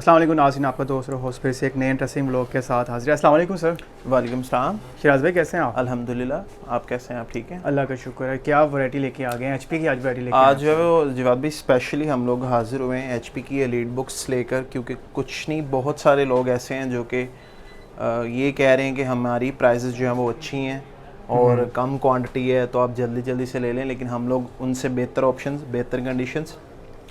अस्सलाम वालेकुम नाज़रीन, आपका दोस्त और होस्ट फिर से एक नए इंटरेस्टिंग ब्लॉग के साथ हाजिर है। अस्सलाम वालेकुम सर। वालेकुम सलाम। शिराज भाई कैसे हैं आप? अल्हम्दुलिल्लाह, आप कैसे हैं? आप ठीक हैं? अल्लाह का शुक्र है। क्या वैरायटी लेके आ गए हैं? एचपी की आज वैरायटी लेके आज जो है वो जवाब भी स्पेशली हम लोग हाजिर हुए हैं एचपी की एलीट बुक्स लेकर, क्योंकि कुछ नहीं बहुत सारे लोग ऐसे हैं जो कि ये कह रहे हैं कि हमारी प्राइसेस जो हैं वो अच्छी हैं और कम क्वांटिटी है तो आप जल्दी जल्दी से ले लें, लेकिन हम लोग उनसे बेहतर ऑप्शंस, बेहतर कंडीशंस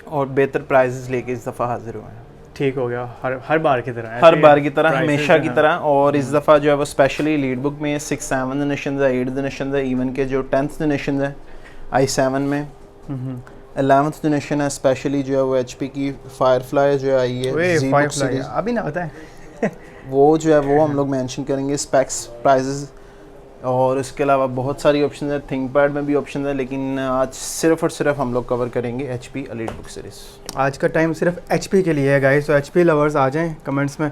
और बेहतर प्राइसेस लेके इस दफ़ा हाजिर हुए हैं। ठीक हो गया, हर बार की तरह, हर बार की तरह, हमेशा की तरह। और इस दफ़ा जो है वो स्पेशली लीड बुक में 6 7 जनरेशन है, 8 जनरेशन है, इवन के जो 10th जनरेशन है i7 में, 11th जनरेशन है स्पेशली जो है वो एचपी की फायरफ्लाई जो आई है जी बुक सीरीज, अभी ना आता है वो जो है वो हम लोग मेंशन करेंगे, स्पेक्स, प्राइजेस और इसके अलावा बहुत सारी ऑप्शन है। थिंकपैड में भी ऑप्शन है, लेकिन आज सिर्फ और सिर्फ हम लोग कवर करेंगे एचपी एलीट बुक सीरीज़। आज का टाइम सिर्फ एचपी के लिए है गाइस, तो एचपी लवर्स आ जाएं कमेंट्स में।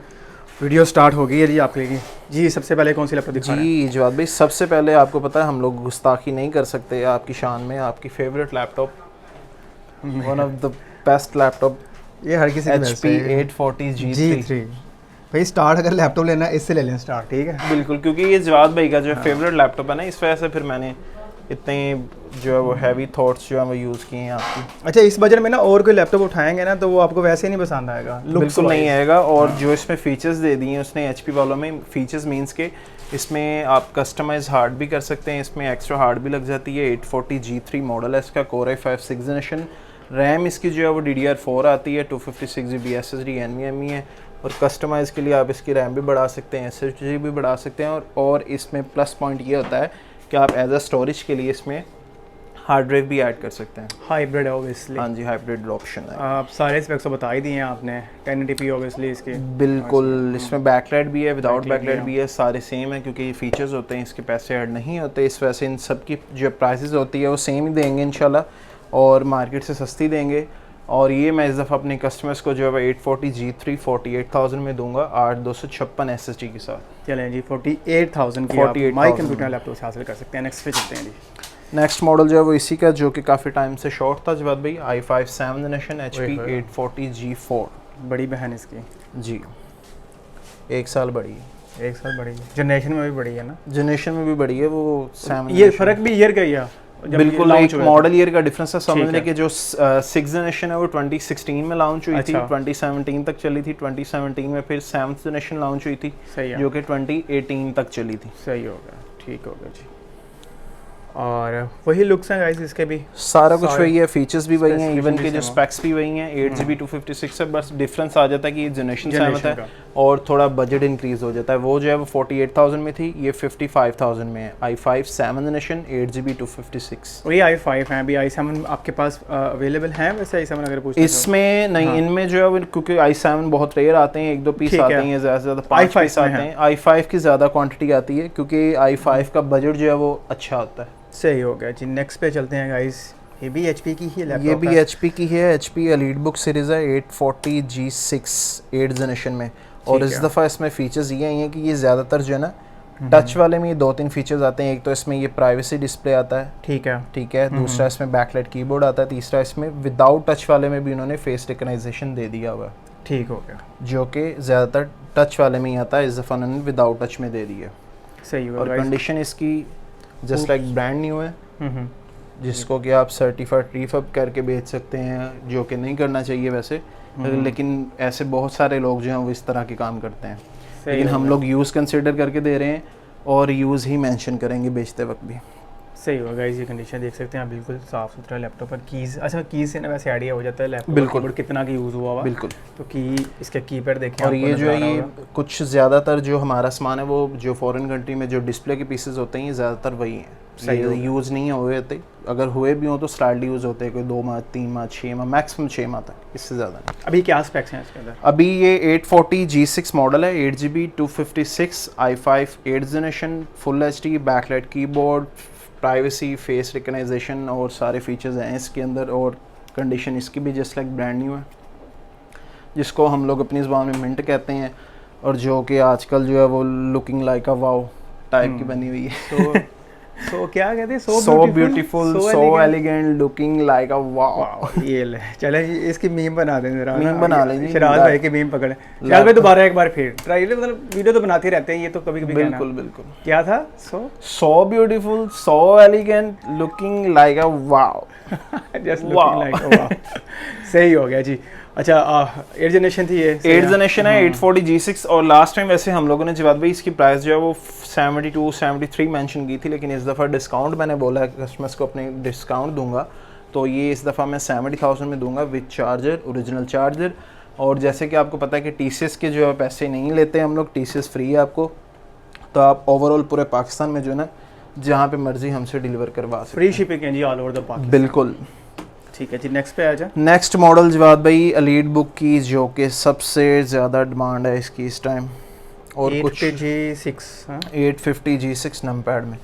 वीडियो स्टार्ट हो गई है जी आपके लिए। जी सबसे पहले कौन सी लैपटॉप दिखा रहे हैं? जी जवाब भाई, सबसे पहले आपको पता है हम लोग गुस्ताखी नहीं कर सकते आपकी शान में। आपकी favourite laptop, one of the best laptop, ये हर किसी HP 840 G3। भाई स्टार्ट अगर लैपटॉप लेना है इससे ले लें स्टार्ट, ठीक है? बिल्कुल, क्योंकि ये जवाब भाई का जो फेवरेट लैपटॉप है ना, इस वजह से फिर मैंने इतने जो है वो हैवी थॉट्स जो है वो यूज़ किए हैं आपकी। अच्छा, इस बजट में ना और कोई लैपटॉप उठाएंगे ना तो वो आपको वैसे ही नहीं पसंद आएगा, बिल्कुल नहीं आएगा। और जो इसमें फ़ीचर्स दे दिए हैं उसने एचपी वालों में, फ़ीचर्स मींस के इसमें आप कस्टमाइज हार्ड भी कर सकते हैं, इसमें एक्स्ट्रा हार्ड भी लग जाती है। 840 G3 मॉडल है इसका, Core i5 6 जनरेशन। रैम इसकी जो है वो DDR4 आती है, 256 GB SSD NVMe है। और कस्टमाइज़ के लिए आप इसकी रैम भी बढ़ा सकते हैं, SSD भी बढ़ा सकते हैं। और इसमें प्लस पॉइंट ये होता है कि आप एज अ स्टोरेज के लिए इसमें हार्ड ड्राइव भी ऐड कर सकते हैं। हाइब्रिड है ऑब्वियसली। हाँ जी, हाइब्रिड ऑप्शन है। आप सारे स्पेक्स तो बता ही दिए हैं आपने। 1080p ऑब्वियसली इसके। बिल्कुल, इसमें बैकलाइट भी है, विदाउट बैकलाइट भी है, सारे सेम है क्योंकि ये फीचर्स होते हैं, इसके पैसे ऐड नहीं होते। इस वजह से इन सब की जो प्राइसेस होती है वो सेम ही देंगे इंशाल्लाह, और मार्केट से सस्ती देंगे। और ये मैं इस दफ़ा अपने कस्टमर्स को जो है 840 G3 48,000 में दूंगा, 8256 SSD के साथ। चलें जी, 48,000 की आप माई कंप्यूटर लैपटॉप से हासिल कर सकते हैं। नेक्स्ट पे चलते हैं जी। नेक्स्ट मॉडल जो है वो इसी का, जो कि काफ़ी टाइम से शॉर्ट था जवाब भाई, i5 7 जनरेशन HP 840 G4। बड़ी बहन इसकी जी, 1 साल बड़ी है। 1 साल बड़ी है, जनरेशन में भी बड़ी है ना? जनरेशन में भी बड़ी है वो 7। ये फ़र्क भी ईयर का ही है? बिल्कुल, एक मॉडल ईयर का डिफरेंस है। समझ लें कि जो 6 जनरेशन है वो 2016 में लॉन्च हुई थी, 2017 तक चली थी। 2017 में फिर 7th जनरेशन लॉन्च हुई थी, जो कि 2018 तक चली थी। सही हो गया, ठीक हो गया जी। और वही लुक्स हैं गाइस इसके भी, सारा कुछ वही है, फीचर्स भी वही हैं, इवन के जो स्पेक्स भी वही हैं। 8GB 256 है, बस डिफरेंस आ जाता है कि ये जनरेशन से आता है और थोड़ा बजट इंक्रीज हो जाता है। वो जो है वो 48,000 में थी, ये 55,000 में है। i5 7 generation 8GB 256। वही i5 है, अभी i7 आपके पास अवेलेबल है? वैसे i7 अगर पूछते इसमें नहीं, इनमें जो है वो क्योंकि i7 बहुत रेयर आते हैं, 1-2 पीस आते हैं, ज़्यादा से ज़्यादा 5 पीस आते हैं। i5 की ज़्यादा क्वांटिटी आती है क्योंकि i5 का बजट जो है वो अच्छा होता है। सही हो गया जी। नेक्स्ट पे चलते हैं गाइस। ये भी एचपी की ही लैपटॉप, ये भी एचपी की है, एचपी एलीट बुक सीरीज़ है, 840 G6 8 जनरेशन में। और इस दफ़ा इसमें फ़ीचर्स ये हैं कि ये ज़्यादातर जो है ना, टच वाले में 2-3 फीचर्स आते हैं। एक तो इसमें ये प्राइवेसी डिस्प्ले आता है, ठीक है। दूसरा इसमें बैकलाइट कीबोर्ड आता है। तीसरा इसमें विदाउट टच वाले में भी उन्होंने फेस रिकग्नाइजेशन दे दिया हुआ है, ठीक हो गया, जो कि ज़्यादातर टच वाले में ही आता है। इस दफ़ा उन्होंने विदाउट टच में दे दिया। सही हो गया। और कंडीशन इसकी जस्ट लाइक ब्रांड न्यू है, जिसको कि आप सर्टिफाइड रीफब करके बेच सकते हैं, जो कि नहीं करना चाहिए वैसे, लेकिन ऐसे बहुत सारे लोग जो हैं वो इस तरह के काम करते हैं। लेकिन हम लोग यूज़ कंसिडर करके दे रहे हैं और यूज़ ही मेंशन करेंगे बेचते वक्त भी। सही होगा। ये कंडीशन देख सकते हैं आप, बिल्कुल साफ़ सुथरा लैपटॉप पर। कीज़, अच्छा कीज़ से ना वैसे आइडिया हो जाता है लैपटॉप बिल्कुल कितना की यूज़ हुआ। बिल्कुल, तो की इसके कीपैड देखें। और ये जो है ये कुछ ज़्यादातर जो हमारा सामान है वो जो फॉरेन कंट्री में जो डिस्प्ले के पीसेस होते हैं ये ज़्यादातर वही हैं, सही यूज़ नहीं हुए होते। अगर हुए भी हों तो स्लाइडली यूज़ होते हैं, कोई 2 माह 3 माह 6 माह मैक्सिमम 6 माह तक, इससे ज़्यादा नहीं। अभी क्या स्पेक्स हैं इसके अंदर? अभी ये 840 G6 मॉडल है, 8GB 256, i5 8 generation, full HD, backlight keyboard, privacy, face recognition और सारे फीचर्स हैं इसके अंदर। और कंडीशन इसकी भी जस्ट लाइक ब्रांड न्यू है, जिसको हम लोग अपनी ज़बान में मिंट कहते हैं, और जो कि आजकल जो है वो looking like a wow type की बनी हुई है। तो सो क्या कहते हैं, so beautiful, so elegant, looking like a wow. ये ले चले इसकी मीम बना दें जरा, मीम बना लेंगे, शराज भाई की मीम पकड़े। शराज भाई दोबारा एक बार फिर ट्राई, मतलब वीडियो तो बनाते रहते हैं, ये तो कभी कभी बिल्कुल बिल्कुल। क्या था? So beautiful, so elegant, looking like a wow. Just looking like a wow. सही हो गया जी। अच्छा 8 जनरेशन थी ये, 8 जनरेशन है 840 G6। और लास्ट टाइम वैसे हम लोगों ने जवाब भाई इसकी प्राइस जो है वो 72-73 मेंशन की थी, लेकिन इस दफ़ा डिस्काउंट मैंने बोला है कस्टमर्स को अपने डिस्काउंट दूंगा, तो ये इस दफ़ा मैं 70,000 में दूंगा विद चार्जर, ओरिजिनल चार्जर। और जैसे कि आपको पता है कि TCS के जो है पैसे नहीं लेते हम लोग, TCS फ्री है आपको, तो आप ओवरऑल पूरे पाकिस्तान में जो है ना जहाँ पे मर्जी हमसे डिलीवर करवा सकते फ्री शिपिंग है जी ऑल ओवर द पाकिस्तान। बिल्कुल। ठीक है जी, नेक्स्ट पे आ जा। नेक्स्ट मॉडल जवाब भाई एलीट बुक की, जो कि सबसे ज़्यादा डिमांड है इसकी इस टाइम, और कुछ G6 850 G6 नमपैड में।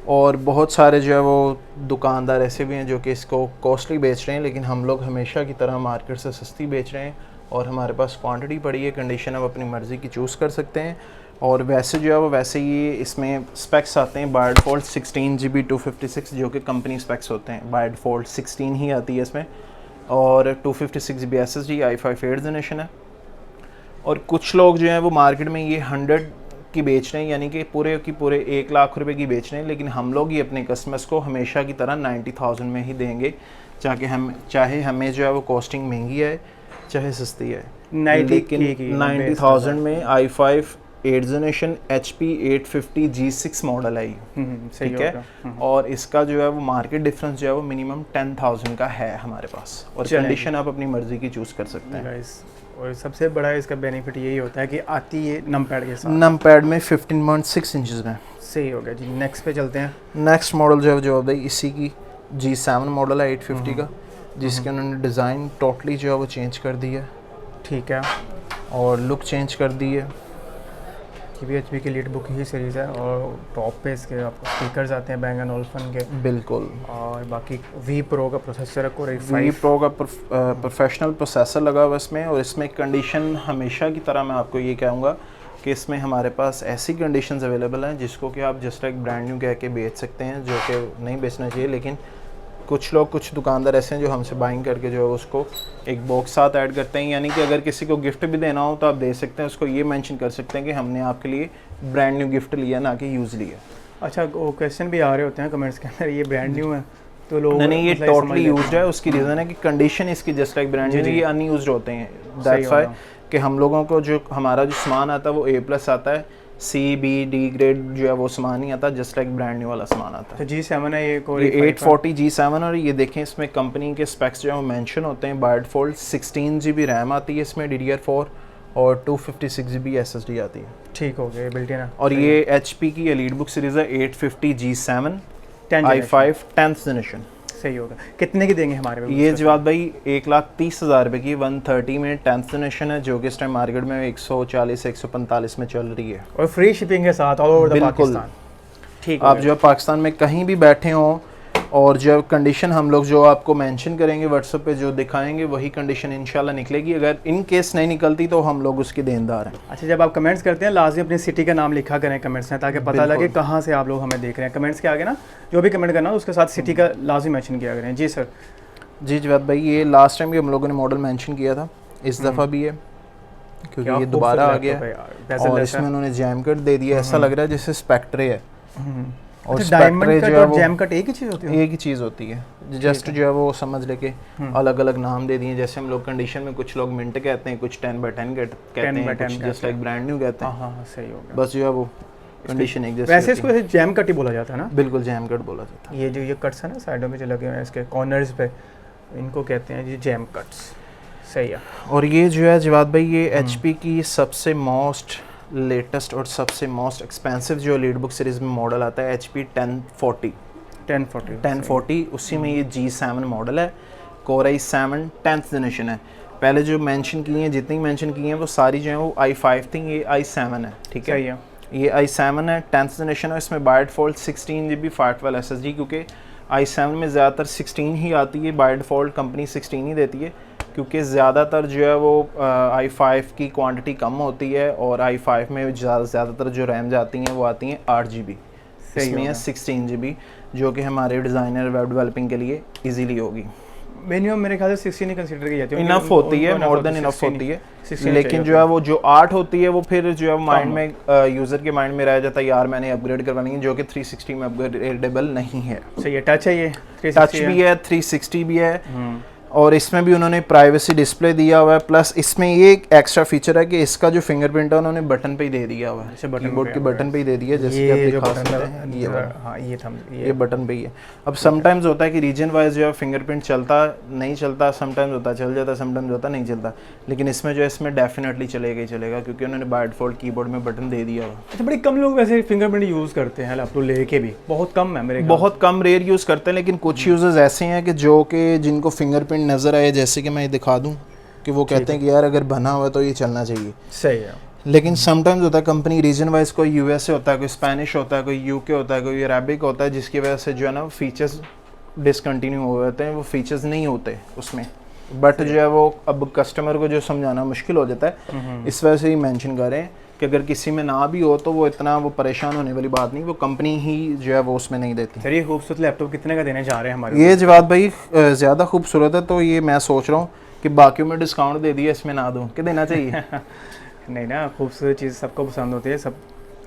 और बहुत सारे जो है वो दुकानदार ऐसे भी हैं जो कि इसको कॉस्टली बेच रहे हैं, लेकिन हम लोग हमेशा की तरह मार्केट से सस्ती बेच रहे हैं, और हमारे पास क्वांटिटी पड़ी है, कंडीशन आप अपनी मर्ज़ी की चूज़ कर सकते हैं। और वैसे जो है वो वैसे ही इसमें स्पेक्स आते हैं बाय डिफ़ॉल्ट 16GB 256, जो कि कंपनी स्पेक्स होते हैं, बाय डिफ़ॉल्ट 16 ही आती है इसमें, और 256GB SSD i5 8th generation है। और कुछ लोग जो हैं वो मार्केट में ये 100 की बेच रहे हैं, यानी कि पूरे की पूरे 1 लाख रुपए की बेच रहे हैं, लेकिन हम लोग ये अपने कस्टमर्स को हमेशा की तरह 90,000 में ही देंगे, चाहे हमें जो है वो कॉस्टिंग महंगी है चाहे सस्ती है, लेकिन 90,000 में i5 8th generation HP 850 G6 model है ये, ठीक है। और इसका जो है वो मार्केट डिफरेंस जो है वो मिनिमम 10,000 का है हमारे पास, और कंडीशन आप अपनी मर्जी की चूज़ कर सकते हैं। और सबसे बड़ा इसका बेनिफिट यही होता है कि आती है नमपैड के साथ, नमपैड में 15.6 इंचज़ में। सही हो गया जी। नेक्स्ट पे चलते हैं। नेक्स्ट मॉडल जो है इसी की G7 मॉडल है 850 का, जिसके उन्होंने डिज़ाइन टोटली जो है वो चेंज कर दी है, ठीक है, और लुक चेंज कर दी है। ये भी HP की लीड बुक ही सीरीज़ है, और टॉप पे इसके आपको स्पीकर्स आते हैं Bang & Olufsen के, बिल्कुल। और बाकी V Pro का प्रोसेसर है, Core i5 V Pro का प्रोफेशनल प्रोसेसर लगा हुआ इसमें। और इसमें कंडीशन हमेशा की तरह मैं आपको ये कहूँगा कि इसमें हमारे पास ऐसी कंडीशंस अवेलेबल हैं जिसको कि आप जस्ट लाइक ब्रांड न्यू कह के बेच सकते हैं, जो कि नहीं बेचना चाहिए, लेकिन कुछ दुकानदार ऐसे हैं जो हमसे बाइंग करके जो है उसको एक बॉक्स साथ ऐड करते हैं, यानी कि अगर किसी को गिफ्ट भी देना हो तो आप दे सकते हैं, उसको ये मेंशन कर सकते हैं कि हमने आपके लिए ब्रांड न्यू गिफ्ट लिया, ना कि यूज़ लिया। अच्छा, वो क्वेश्चन भी आ रहे होते हैं कमेंट्स के अंदर, ये ब्रांड न्यू है तो लोग नहीं, ये टोटली यूज्ड है। उसकी रीज़न है कि कंडीशन इसकी जस्ट लाइक ब्रांड न्यू, ये अनयूज्ड होते हैं, दैट्स व्हाई कि हम लोगों को जो हमारा जो सामान आता है वो A+ आता है, C-B-D ग्रेड जो है वो सामान नहीं आता, जस्ट लाइक ब्रांड न्यू वाला सामान आता है। तो G7 है ये, Core 840 G7। और ये देखें इसमें कंपनी के स्पेक्स जो है वो मेंशन होते हैं, बाय डिफ़ॉल्ट 16GB रैम आती है इसमें DDR4, और 256GB SSD आती है। ठीक हो गया, बिल्ट इन है। और ये HP की एलीट बुक सीरीज़ है 850 G7 i5 10th जनरेशन। सही होगा। कितने की देंगे हमारे पे? ये जवाब भाई 1,30,000 रुपये की 130 में 10th जनरेशन है, जो कि इस टाइम मार्केट में 140-145 में चल रही है, और फ्री शिपिंग के साथ ऑल ओवर द पाकिस्तान। ठीक, आप जो है पाकिस्तान में कहीं भी बैठे हों, और जो कंडीशन हम लोग जो आपको मेंशन करेंगे व्हाट्सएप पे जो दिखाएंगे वही कंडीशन इंशाल्लाह निकलेगी, अगर इन केस नहीं निकलती तो हम लोग उसके देनदार हैं। अच्छा, जब आप कमेंट्स करते हैं लाजमी अपनी सिटी का नाम लिखा करें कमेंट्स में, ताकि पता लगे कहाँ से आप लोग हमें देख रहे हैं। कमेंट्स के आगे ना जो भी कमेंट करना उसके साथ सिटी का लाजमी मेंशन किया करें। जी सर। जी जवाब भाई, ये लास्ट टाइम भी हम लोगों ने मॉडल मेंशन किया था, इस दफ़ा भी है, क्योंकि ये दोबारा आ गया, और इसमें उन्होंने जैम कट दे दिया, ऐसा लग रहा है जैसे स्पेक्ट्रे है। और डायमंड कट और जैम कट एक ही चीज़ होती है? एक ही चीज़ होती है, जस्ट जो है वो समझ लेके अलग अलग नाम दे दिए, जैसे हम लोग कंडीशन में कुछ लोग मिंट कहते हैं, कुछ 10/10 कहते हैं, कुछ जस्ट लाइक ब्रांड न्यू कहते हैं। हाँ, सही हो गया। बस जो है वो कंडीशन एक जैसे। वैसे इसको जैम कट ही बोला जाता है ना? बिल्कुल जैम कट बोला जाता है। ये जो ये कट्स है ना साइडों में जो लगे हुए हैं इसके कॉर्नर्स पे, इनको कहते हैं जी जैम कट्स। सही है। और ये जो है जवाब भाई, ये HP की सबसे मोस्ट लेटेस्ट और सबसे मोस्ट एक्सपेंसिव जो लीड बुक सीरीज़ में मॉडल आता है HP 1040, उसी में ये G7 मॉडल है, Core i7 10th जनरेशन है। पहले जो मेंशन की हैं, जितनी मेंशन की हैं वो सारी जो है वो i5 थी, ये i7 है, ठीक है। ये i7 है, 10th जनरेशन है, इसमें बाय डिफ़ॉल्ट 16GB 512 SSD, क्योंकि i7 में ज़्यादातर 16 ही आती है, बाय डिफ़ॉल्ट कंपनी 16 ही देती है, क्योंकि ज़्यादातर जो है वो i5 की क्वांटिटी कम होती है, और i5 में ज़्यादातर जो रैम जाती हैं वो आती हैं 8GB। इसमें है 16 GB, जो कि हमारे डिज़ाइनर वेब डेवलपिंग के लिए इजीली होगी। मिनिमम मेरे ख्याल से 16 ही कंसीडर की जाती है, इनफ होती है, मोर देन इनफ होती है, लेकिन जो है वो जो 8 होती है वो फिर जो है माइंड में यूज़र के माइंड में रह जाता है यार मैंने अपग्रेड करवानी है, जो कि 360 में अपग्रेडेबल नहीं है। सही है, टच है ये, टच भी है, 360 भी है, और इसमें भी उन्होंने प्राइवेसी डिस्प्ले दिया हुआ है। प्लस इसमें ये एक एक्स्ट्रा फीचर है कि इसका जो फिंगरप्रिंट है उन्होंने बटन पे ही दे दिया हुआ है, कीबोर्ड के बटन पे ही दे दिया है, जैसे कि आप दिखा सकते हैं ये वाला। हाँ ये बटन पे ही है। अब समटाइम्स होता है कि रीजन वाइज जो है फिंगरप्रिंट चलता नहीं चलता, समटाइम्स होता चल जाता, समटाइम्स होता नहीं चलता, लेकिन इसमें जो है इसमें डेफिनेटली चलेगा ही चलेगा, क्योंकि उन्होंने बाय डिफॉल्ट कीबोर्ड में बटन दे दिया हुआ। अच्छा, बड़ी कम लोग वैसे फिंगरप्रिंट यूज़ करते हैं लैपटॉप लेके भी, बहुत कम है मेरे, बहुत कम रेयर यूज़ करते हैं, लेकिन कुछ यूजर्स ऐसे हैं कि जो कि जिनको फिंगरप्रिंट नज़र आए, जैसे कि मैं ये दिखा दूं कि वो कहते हैं कि यार अगर बना हुआ है तो ये चलना चाहिए। सही है। लेकिन समटाइम्स होता है कंपनी रीजन वाइज, कोई यूएसए होता है, कोई स्पेनिश होता है, कोई यूके होता है, कोई अरेबिक होता है, जिसकी वजह से जो है ना फीचर्स डिसकंटिन्यू हो जाते हैं, वो फीचर्स नहीं होते उसमें, बट जो है वो अब कस्टमर को जो समझाना मुश्किल हो जाता है, इस वजह से ही मेंशन कर रहे हैं कि अगर किसी में ना भी हो तो वो इतना वो परेशान होने वाली बात नहीं, वो कंपनी ही जो है वो उसमें नहीं देती। सर ये खूबसूरत लैपटॉप कितने का देने जा रहे हैं हमारे? ये जवाब भाई ज़्यादा खूबसूरत है, तो ये मैं सोच रहा हूँ कि बाकियों में डिस्काउंट दे दिया, इसमें ना दूँ, कि देना चाहिए? नहीं ना, खूबसूरत चीज़ सबको पसंद होती है,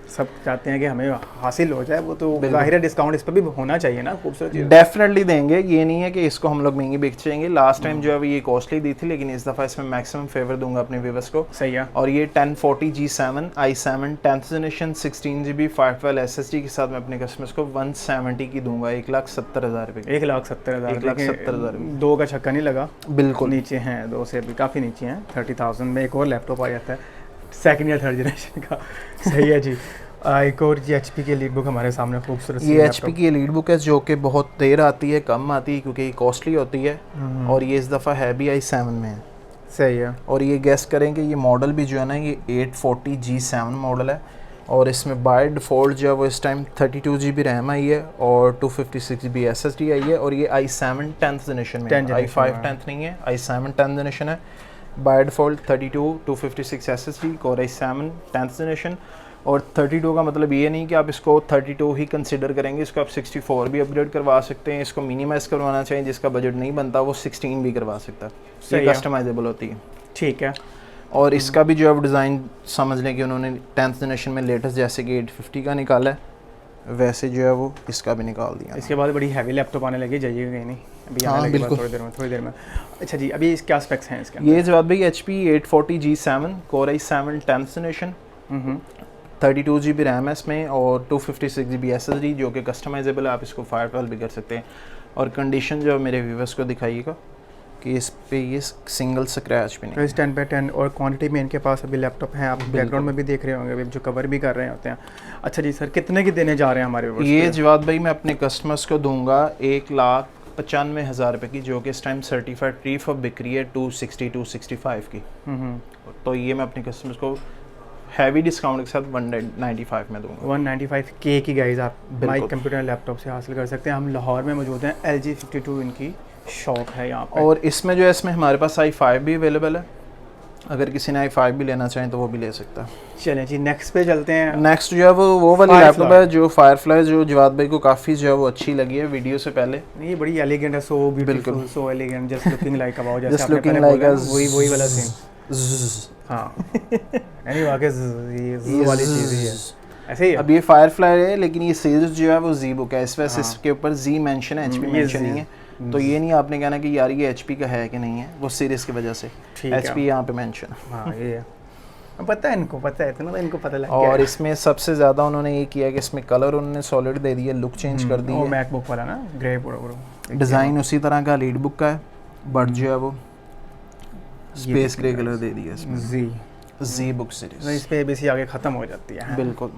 सब चाहते हैं कि हमें हासिल हो जाए, वो तो जाहिर है डिस्काउंट इस पर भी होना चाहिए ना, खूबसूरत चीज़। डेफिनेटली देंगे, ये नहीं है कि इसको हम लोग महंगी बेच जाएंगे। लास्ट टाइम जो है ये कॉस्टली दी थी, लेकिन इस दफ़ा इसमें मैक्सिमम फेवर दूंगा अपने व्यूअर्स को। सही है। और ये 1040 G7 i7 10th generation 16 GB 512 SSD के साथ मैं अपने कस्टमर्स को 170 की दूंगा, 1,70,000 रुपये। 1,70,000, 1,70,000 दो का छक्का नहीं लगा, बिल्कुल नीचे हैं, दो से भी काफ़ी नीचे हैं। 30,000 में एक और लैपटॉप आ जाता है, सेकंड या थर्ड जनरेशन का। सही है जी। एक और जी HP की लीड बुक हमारे सामने खूबसूरत, ये HP की लीड बुक है, जो कि बहुत देर आती है, कम आती है, क्योंकि ये कॉस्टली होती है, और ये इस दफ़ा है भी i7 में है। सही है। और ये गेस करेंगे ये मॉडल भी जो है ना ये 840 G7 मॉडल है, और इसमें बाय डिफ़ॉल्ट जो है वो इस टाइम 32 GB रैम आई है और 256 GB SSD आई है, और ये i7 10th जनरेशन में, i5 10th नहीं है, i7 10th जनरेशन है। By default 32 256 SSD Core i7 10th generation, और 32 का मतलब ये नहीं कि आप इसको 32 ही कंसिडर करेंगे, इसको आप 64 भी अपग्रेड करवा सकते हैं, इसको मिनिमाइज़ करवाना चाहिए, जिसका बजट नहीं बनता वो 16 भी करवा सकता है, ये कस्टमाइजेबल होती है। ठीक है। और इसका भी जो है डिज़ाइन समझ लें कि उन्होंने 10th जनरेशन में लेटेस्ट जैसे कि 850 का निकाला है, वैसे जो है वो इसका भी निकाल दिया। इसके बाद बड़ी हैवी लैपटॉप आने लगी, जाइएगा कहीं नहीं, अभी आने लगी थोड़ी देर में। अच्छा जी, अभी क्या स्पेक्स हैं इसके? ये जवाब भाई HP 840 G7 Core i7 10th generation, 32 GB RAM है इसमें, और 256 GB SSD, जो कि कस्टमाइजेबल है, आप इसको फायरवॉल भी कर सकते हैं। और कंडीशन जो मेरे व्यूवर्स को दिखाइएगा कि इस पे ये सिंगल स्क्रैच भी नहीं, 10/10, और क्वांटिटी में इनके पास अभी लैपटॉप हैं, आप बैकग्राउंड में भी देख रहे होंगे, अभी जो कवर भी कर रहे होते हैं। अच्छा जी सर, कितने की देने जा रहे हैं हमारे व्यूअर्स? ये जवाब भाई मैं अपने कस्टमर्स को दूंगा 1,95,000 रुपये की, जो कि इस टाइम सर्टिफाइड प्रीफ ऑफ बिक्री है 260-265 की। तो ये मैं अपने कस्टमर्स को हैवी डिस्काउंट के साथ 195 में दूंगा। 195K की गाइस आप माइक कंप्यूटर लैपटॉप से हासिल कर सकते हैं। हम लाहौर में मौजूद हैं, LG 52 इनकी शॉप है यहाँ पर। और इसमें जो है इसमें हमारे पास i5 भी अवेलेबल है, अगर किसी ने i5 भी लेना चाहें तो वो भी ले सकता है। चलें जी, नेक्स्ट पे चलते हैं। नेक्स्ट जो है वो वाली लैपटॉप है जो फायरफ्लाई, जो जवाद भाई को काफ़ी जो है वो अच्छी लगी है वीडियो से पहले। ये बड़ी एलिगेंट है, सो beautiful, so elegant, just looking like about, जैसे जस्ट लुकिंग लाइक वही वाला सीन। हाँ यानी वाकई ये वाली चीज़ ही है, ऐसे ही है। अब ये फायरफ्लाई है, लेकिन ये सीरीज जो है वो जी बुक है, इस वजह से इसके ऊपर जी मेंशन है, HP मेंशन नहीं है, तो ये नहीं आपने कहना कि यार ये HP का है कि नहीं है, वो सीरीज की वजह से HP यहाँ पे मेंशन है। हाँ ये है, पता है इनको, पता है इतना तो इनको पता लग गया। और इसमें सबसे ज़्यादा उन्होंने ये किया कि इसमें कलर उन्होंने सॉलिड दे दिया, लुक चेंज कर दी है। मैकबुक वाला ना, ग्रे पूरा डिज़ाइन उसी तरह का लीड बुक का है, बट जो है वो स्पेस ग्रे कलर दे दिया इसमें, जी बुक सीरीज। इस पे ABC आगे ख़त्म हो जाती है, बिल्कुल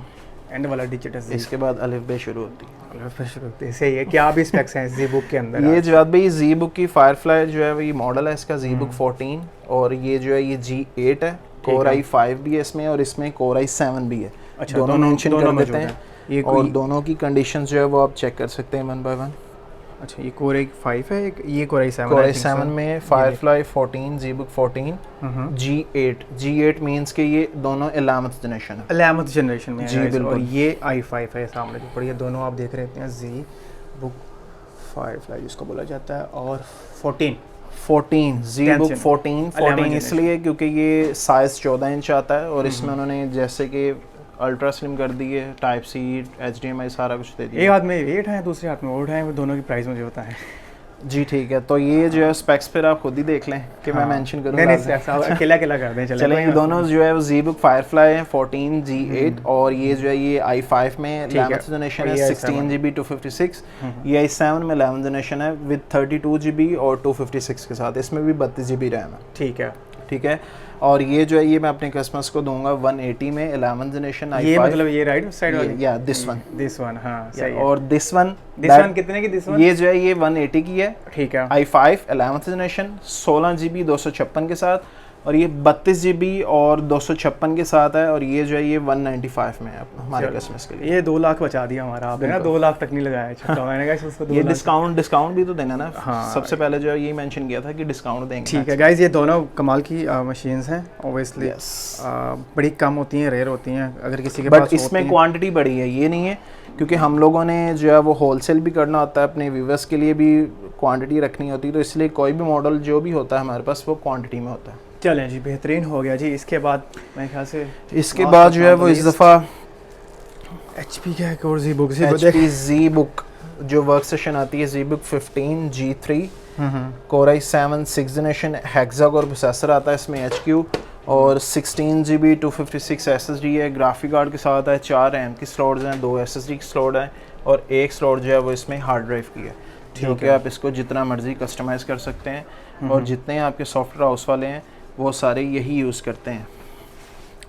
एंड वाला डिजिट है, इसके बाद अलिफ बे शुरू होती है। सही है। क्या भी स्पेक्स हैं जी बुक के अंदर? ये जवाब भाई जी बुक की फायरफ्लाई जो है ये मॉडल है इसका जी बुक 14, और ये जो है ये G8 है, कोर i5 भी है इसमें, और इसमें कोर i7 भी है। अच्छा, दोनों मेंशन कर देते हैं, और दोनों की कंडीशंस जो है वो आप चेक कर सकते हैं वन बाय वन। अच्छा ये कोर आई 5 है, ये कोर आई 7 कोर i7 में Firefly 14, ZBook 14, G8, G8 means के ये दोनों 11th जनरेशन है। 11th जनरेशन में जी, है बिल्कुल। और ये i5 है सामने जो पड़ी है, दोनों आप देख रहे हैं ZBook Firefly जिसको बोला जाता है, और 14 ZBook 14 11th इसलिए क्योंकि ये साइज 14 इंच आता है और इसमें उन्होंने जैसे कि अल्ट्रा स्लिम कर दी है, टाइप सी, HDMI सारा कुछ दे दिया। एक हाथ में ये उठाएं दूसरे हाथ में वो उठाएं, वो दोनों की प्राइस मुझे बताएं। जी ठीक है, तो ये जो है स्पेक्स फिर आप खुद ही देख लें कि मैं मेंशन करूँ। नहीं साहब अकेला अकेला कर दें चलें। ये दोनों जो है वो ZBook Firefly है 14 G8 और ये जो है ये i5 में 11th जनरेशन है 16 GB 256, ये i7 में 11th जनरेशन है विद 32 GB और 256 के साथ, इसमें भी 32 GB रैम है। ठीक है। और ये जो है ये मैं अपने कस्टमर्स को दूंगा 180 में 11th जनरेशन i5। ये मतलब ये राइट साइड वाली या दिस वन हाँ सही है। और दिस वन कितने की दिस वन? ये जो है ये 180 की है। ठीक है। i5 11th जनरेशन 16 GB 256 के साथ और ये 32 GB और 256 के साथ है और ये जो है ये 195 में है हमारे कस्टमर्स के लिए। ये 2 लाख बचा दिया हमारा आपने ना, 2 लाख तक नहीं लगाया छक्का मैंने कहा उसको 2 ये लाख डिस्काउंट भी तो देना ना। हाँ। सबसे पहले जो है यही मेंशन किया था कि डिस्काउंट देंगे। ठीक है गाइज, ये दोनों कमाल की मशीन्स हैं ऑब्वियसली। बड़ी कम होती हैं, रेयर होती हैं, अगर किसी के पास बट इसमें क्वांटिटी बड़ी है, ये नहीं है क्योंकि हम लोगों ने जो है वो होलसेल भी करना होता है, अपने व्यूअर्स के लिए भी क्वांटिटी रखनी होती है, तो इसलिए कोई भी मॉडल जो भी होता है हमारे पास वो क्वांटिटी में होता है। चलें जी, बेहतरीन हो गया जी। इसके बाद मेरे ख्याल से इसके बाद जो है वो इस दफ़ा HP का एक और ZBook ZBook जो वर्क सेशन आती है ZBook 15 G3 Core i7 6th generation hexa-core processor आता है इसमें HQ और 16 GB 256 SSD है, ग्राफिक कार्ड के साथ है, 4 रैम की स्लॉट्स हैं, 2 SSD की स्लॉट है और एक स्लॉट जो है वो इसमें हार्ड ड्राइव की है। ठीक है, आप इसको जितना मर्जी कस्टमाइज़ कर सकते हैं और जितने आपके सॉफ्टवेयर हाउस वाले हैं वो सारे यही यूज़ करते हैं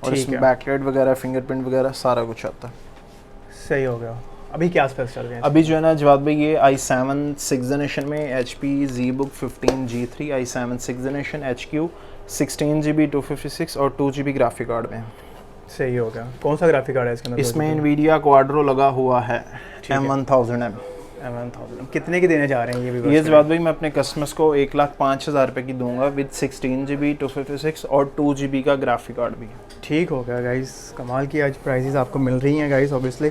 और इसमें बैकलाइट वगैरह, फिंगरप्रिंट वगैरह सारा कुछ आता है। सही हो गया। अभी क्या स्पेक्स चल रहे हैं? अभी जो है ना जवाब भाई ये i7 6th जनरेशन में HP ZBook 15 G3 i7 6th generation HQ 16 GB 256 और 2 GB ग्राफिक कार्ड में। सही हो गया। कौन सा ग्राफिक कार्ड है इसके अंदर? इसमें NVIDIA Quadro लगा हुआ है M1000M। कितने की देने जा रहे हैं ये भी? ये जवाब भाई मैं अपने कस्टमर्स को 1,05,000 रुपये की दूंगा विद 16 GB 256 और 2 GB का ग्राफिक कार्ड भी। ठीक हो गया गाइस, कमाल की आज प्राइसेस आपको मिल रही हैं गाइस ऑब्वियसली।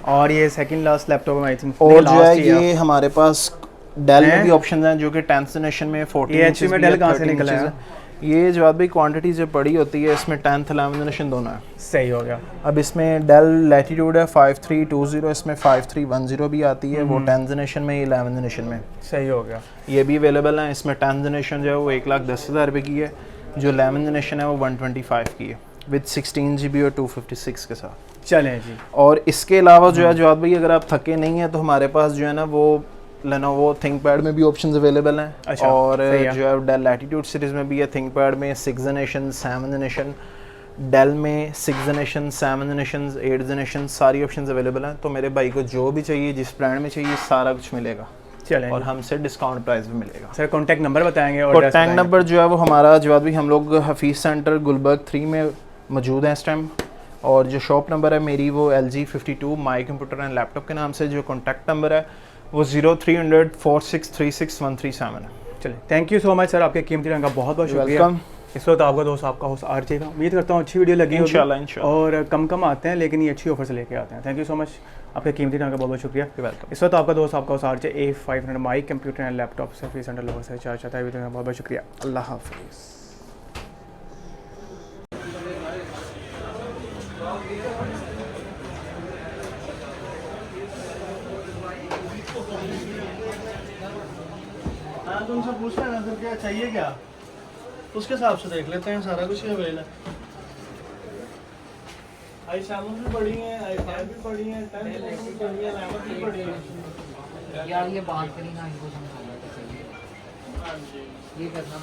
और ये सेकंड लास्ट लैपटॉप में आई थिंक और जो है ये हमारे पास डेल में भी ऑप्शन हैं जो कि 10th जनरेशन में 14 इंच में डेल कहाँ से निकला है? ये जवाब भाई क्वांटिटी जो पड़ी होती है इसमें 10th 11th जनरेशन दोनों है। सही हो गया। अब इसमें डेल लैटिट्यूड है 5320, इसमें 5310 भी आती है, वो 10th जनरेशन में, 11th जनरेशन में। सही हो गया। ये भी अवेलेबल है। इसमें 10th जनरेशन जो है वो 1,10,000 रुपये की है, जो 11th जनरेशन है वो 125 की है विद 16 GB और 256 के साथ। चलें जी। और इसके अलावा जो है जवाब भाई अगर आप थके नहीं हैं तो हमारे पास जो है ना वो Lenovo ThinkPad में भी ऑप्शंस अवेलेबल हैं। अच्छा, और जो है डेल लैटिट्यूड सीरीज़ में भी है, ThinkPad में 6th generation 7th generation, del में 6th generation 7th generation 8th generation सारी ऑप्शंस अवेलेबल हैं। तो मेरे भाई को जो भी चाहिए, जिस ब्रांड में चाहिए, सारा कुछ मिलेगा। चलें और हमसे डिस्काउंट प्राइस भी मिलेगा। सर कॉन्टैक्ट नंबर बताएंगे? और कॉन्टैक्ट नंबर जो है वो हमारा जवाब भी हम लोग हफीज़ सेंटर गुलबर्ग 3 में मौजूद हैं इस टाइम, और जो शॉप नंबर है मेरी वो LG 52 my computer and laptop के नाम से। जो कॉन्टैक्ट नंबर है वो 0300 4636 137 है। चलिए, thank you so much sir, आपके कीमती टाइम का बहुत बहुत शुक्रिया। इस वक्त आपका दोस्त आपका होस्ट RJ का, उम्मीद करता हूँ अच्छी वीडियो लगी होगी इंशाल्लाह। और कम आते हैं लेकिन ये अच्छी ऑफर से लेके आते हैं। थैंक यू सो मच, आपके कीमती टाइम का बहुत बहुत शुक्रिया। वेलकम। इस वक्त आपका दोस्त आपका host RJ A500 my computer and laptop service centre लोगों से चार्ज चाहता है। बहुत बहुत शुक्रिया। अल्लाह हाफिज़। तुमसे पूछ लेना फिर क्या चाहिए, क्या उसके हिसाब से देख लेते हैं, सारा कुछ ही अवेलेबल है। i7 भी पड़ी है, i5 भी पड़ी है, 10 भी पड़ी है, 11 भी पड़ी है। यार ये बात करी ना, इनको समझाना चाहिए। हाँ जी, ये करना